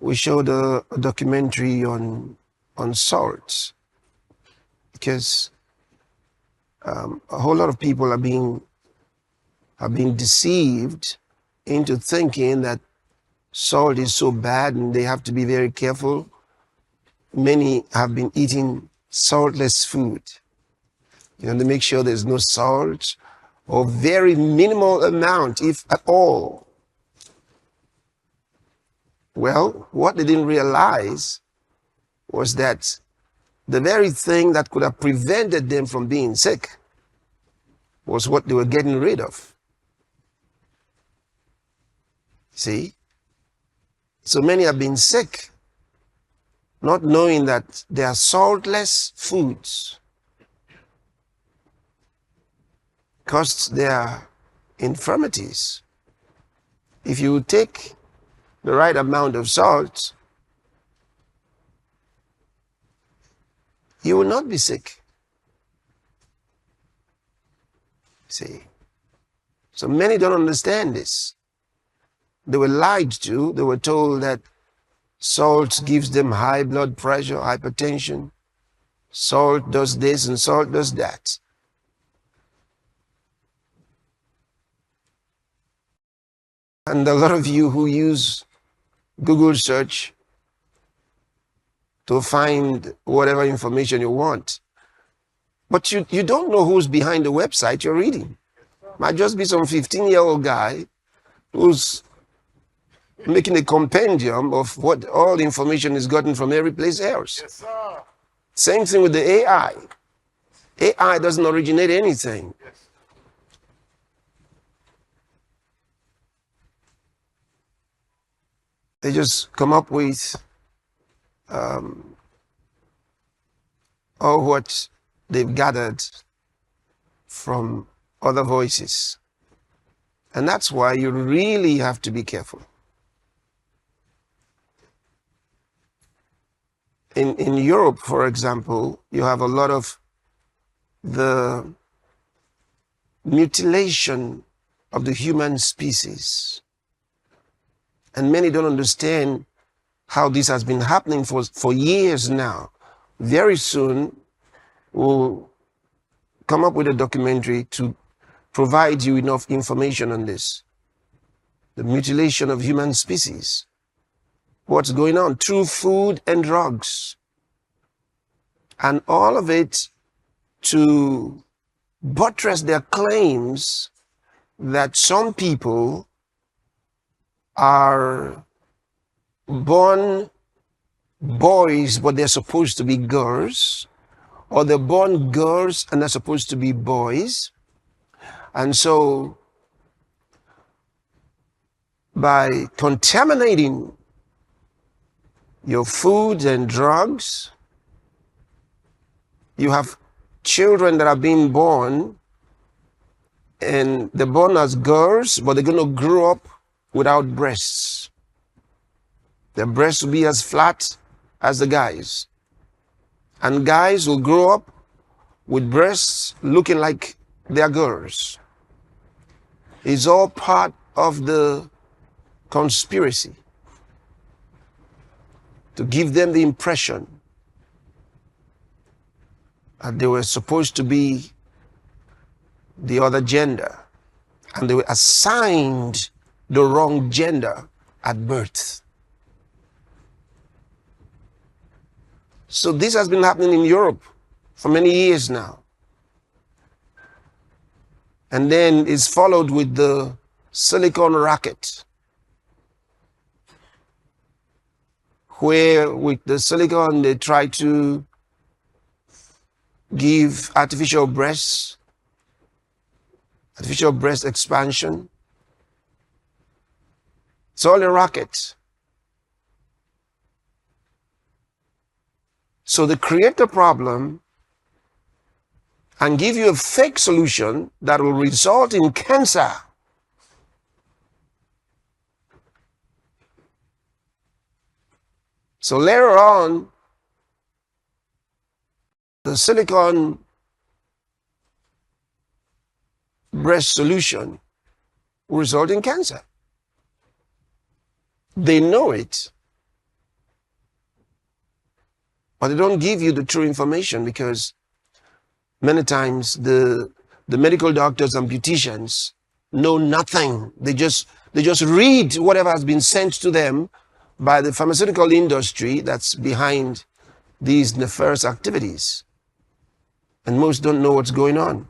we showed a documentary on salt, because a whole lot of people are being deceived into thinking that salt is so bad and they have to be very careful. Many have been eating saltless food. You know, to make sure there's no salt or very minimal amount, if at all. Well, what they didn't realize was that the very thing that could have prevented them from being sick was what they were getting rid of. See? So many have been sick, not knowing that they are saltless foods caused their infirmities. If you take the right amount of salt, you will not be sick. See? So many don't understand this. They were lied to. They were told that salt gives them high blood pressure, hypertension. Salt does this and salt does that. And a lot of you who use Google search to find whatever information you want, but you don't know who's behind the website you're reading. Might just be some 15-year-old guy who's making a compendium of what all the information is gotten from every place else. Yes, sir. Same thing with the AI. AI doesn't originate anything. Yes. They just come up with all what they've gathered from other voices. And that's why you really have to be careful. In Europe, for example, you have a lot of the mutilation of the human species. And many don't understand how this has been happening for years now. Very soon, we'll come up with a documentary to provide you enough information on this. The mutilation of human species. What's going on through food and drugs. And all of it to buttress their claims that some people are born boys, but they're supposed to be girls, or they're born girls and they're supposed to be boys. And so, by contaminating your food and drugs, you have children that are being born, and they're born as girls, but they're going to grow up without breasts. Their breasts will be as flat as the guys. And guys will grow up with breasts looking like they're girls. It's all part of the conspiracy to give them the impression that they were supposed to be the other gender, and they were assigned the wrong gender at birth. So this has been happening in Europe for many years now. And then it's followed with the silicon racket, where with the silicon they try to give artificial breast expansion. It's all a racket. So they create a problem and give you a fake solution that will result in cancer. So later on, the silicon breast solution will result in cancer. They know it, But they don't give you the true information, because many times the medical doctors and beauticians know nothing. They just read whatever has been sent to them by the pharmaceutical industry that's behind these nefarious activities. And most don't know what's going on.